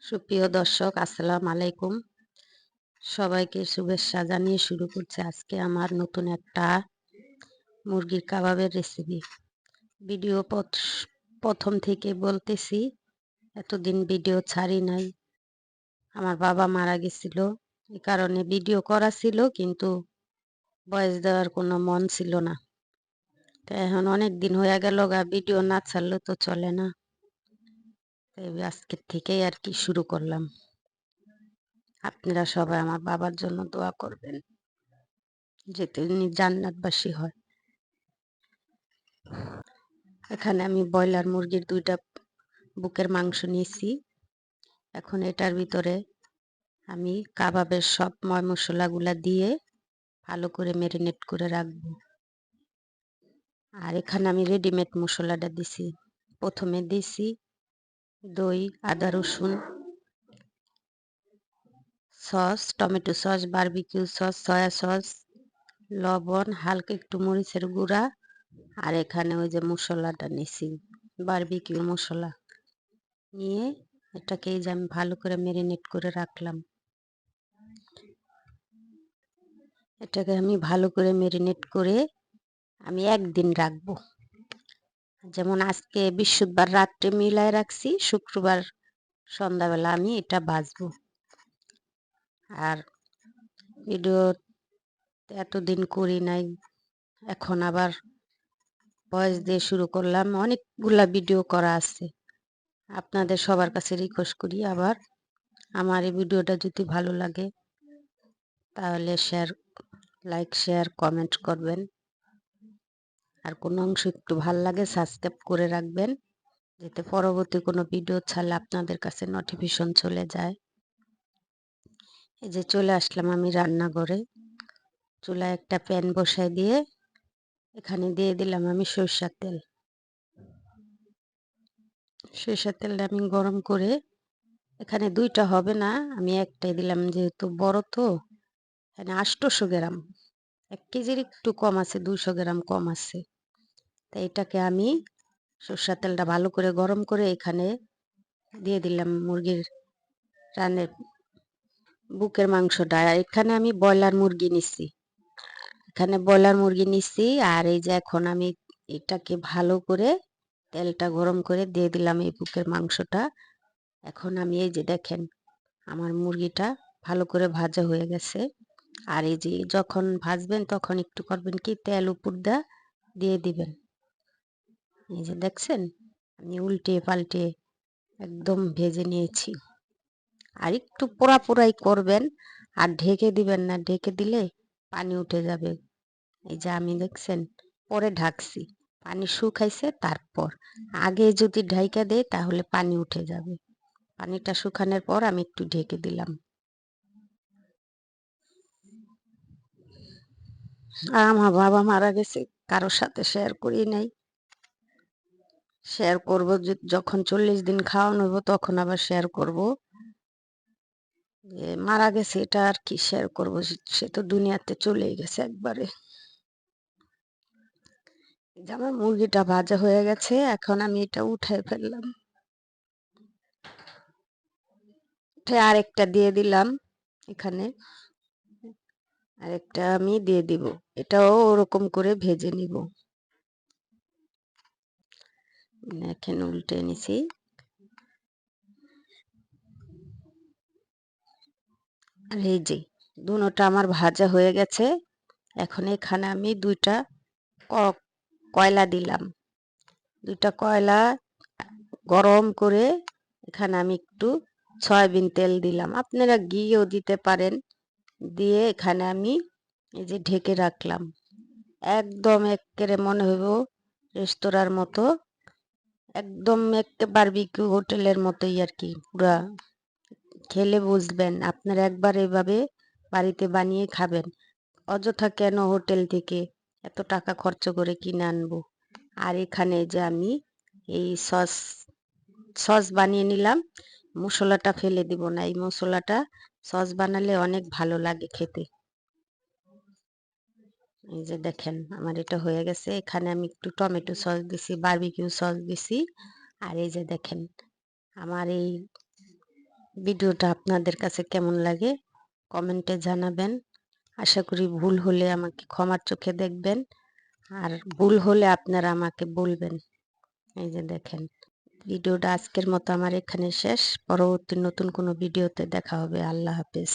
সুপ্রিয় দর্শক, আসসালামু আলাইকুম। সবাইকে শুভেচ্ছা জানিয়ে শুরু করছি আজকে আমার নতুন একটা মুরগির কাবাবের রেসিপি। ভিডিও প্রথম থেকে বলতেছি, এতদিন ভিডিও ছাড়ি নাই। আমার বাবা মারা গেছিল, এই কারণে ভিডিও করা ছিল, কিন্তু ভয়েস দেওয়ার কোনো মন ছিল না। তো এখন অনেক দিন হয়ে গেল, ভিডিও না ছাড়লে তো চলে না। তাই আজকের থেকেই আর কি শুরু করলাম। আপনারা সবাই আমার বাবার জন্য দোয়া করবেন, যাতে উনি জান্নাতবাসী হয়। এখানে আমি ব্রয়লার মুরগির 2টা বুকের মাংস নিয়েছি। এখন এটার ভিতরে আমি কাবাবের সব মশলাগুলা দিয়ে ভালো করে ম্যারিনেট করে রাখবো। আর এখানে আমি রেডিমেড মশলাটা দিছি। প্রথমে দিছি দই, আদা রসুন, sauce, tomato sauce, barbecue sauce, soya sauce, লবণ, হালকা একটু মরিচের গুঁড়া। আর এখানে ওই যে মশলাটা নিছি, বারবিকিউ মশলা নিয়ে এটাকে এই যে আমি ভালো করে ম্যারিনেট করে রাখলাম। এটাকে আমি ভালো করে ম্যারিনেট করে আমি একদিন রাখবো। যেমন আজকে বৃহস্পতিবার রাত্রে মিলায় রাখছি, শুক্রবার সন্ধ্যাবেলা আমি এটা ভাজবো। আর ভিডিও এতদিন করি নাই, এখন আবার ভয়েস দিয়ে শুরু করলাম। অনেকগুলা ভিডিও করা আছে। আপনাদের সবার কাছে রিকোয়েস্ট করি, আবার আমার এই ভিডিওটা যদি ভালো লাগে তাহলে লাইক শেয়ার কমেন্ট করবেন। আর কোনো অংশ একটু ভালো লাগে সাবস্ক্রাইব করে রাখবেন, যাতে পরবর্তী কোনো ভিডিও ছাড়লে আপনাদের কাছে নোটিফিকেশন চলে যায়। এই যে চলে আসলাম আমি রান্নাঘরে। চুলায় একটা প্যান বসায় দিয়ে এখানে দিয়ে দিলাম আমি সরিষার তেল। সরিষার তেলটা আমি গরম করে, এখানে 2টা হবে না, আমি একটাই দিলাম, যেহেতু বড় তো। এখানে 800 গ্রাম, 1 কেজির একটু কম আছে, 200 গ্রাম কম আছে। তাই এটাকে আমি সরিষার তেলটা ভালো করে গরম করে এখানে দিয়ে দিলাম মুরগির রানের বুকের মাংসটা। আর এখানে আমি ব্রয়লার মুরগি নিচ্ছি, আর এই যে এখন আমি এটাকে ভালো করে তেলটা গরম করে দিয়ে দিলাম এই বুকের মাংসটা। এখন আমি এই যে দেখেন, আমার মুরগিটা ভালো করে ভাজা হয়ে গেছে। আর এই যে যখন ভাজবেন তখন একটু করবেন কি, তেল উপর দিয়ে দিবেন। এই যে দেখছেন, আমি উল্টে পাল্টে একদম ভেজে নিয়েছি। আর একটু পোড়া পোড়াই করবেন, আর ঢেকে দিবেন না, ঢেকে দিলে পানি উঠে যাবে। এই যে আমি দেখছেন পরে ঢাকছি, পানি শুকাইছে, তারপর আগে যদি ঢাইকা দেয় তাহলে পানি উঠে যাবে। পানিটা শুকানোর পর আমি একটু ঢেকে দিলাম। আর আমার বাবা মারা গেছে, কারোর সাথে শেয়ার করি নাই। শেয়ার করব যখন 40 দিন খাওয়ানো হইব, তখন আবার শেয়ার করব। যে মারা গেছে এটা আর কি শেয়ার করব, সে তো দুনিয়াতে চলেই গেছে একবারে। যে আমার মুরগিটা ভাজা হয়ে গেছে, এখন আমি এটা উঠাই ফেললাম। আরেকটা দিয়ে দিলাম এখানে, আরেকটা আমি দিয়ে দিব। এটাও ওরকম করে ভেজে নিব। এখন উল্টে নিছি। আর এই যে দুটোটা আমার ভাজা হয়ে গেছে। এখন এখানে আমি 2টা কয়লা দিলাম। 2টা কয়লা গরম করে এখানে আমি একটু সয়াবিন তেল দিলাম, আপনারা ঘিও দিতে পারেন। দিয়ে এখানে আমি এই যে ঢেকে রাখলাম। একদম একেবারে মনে হইব রেস্তোরাঁর মতো, একদম বারবিকিউ হোটেলের মতোই আর কি। পুরা খেলে বুঝবেন, আপনারা একবার এভাবে বাড়িতে বানিয়ে খাবেন। অযথা কেন হোটেল থেকে এত টাকা খরচ করে কিনে আনবো। আর এখানে যে আমি এই সস বানিয়ে নিলাম। মশলাটা ফেলে দিব না, এই মশলাটা সস বানালে অনেক ভালো লাগে খেতে। এই যে দেখেন আমার এটা হয়ে গেছে। এখানে আমি একটু টমেটো সস দিছি, বারবিকিউ সস দিছি। আর এই যে দেখেন আমার এই ভিডিওটা আপনাদের কাছে কেমন লাগে কমেন্টে জানাবেন। আশা করি ভুল হলে আমাকে ক্ষমার চোখে দেখবেন। আর ভুল হলে আপনারা আমাকে বলবেন। এই যে দেখেন, ভিডিওটা আজকের মতো আমার এখানে শেষ। পরবর্তী নতুন কোনো ভিডিওতে দেখা হবে। আল্লাহ হাফেজ।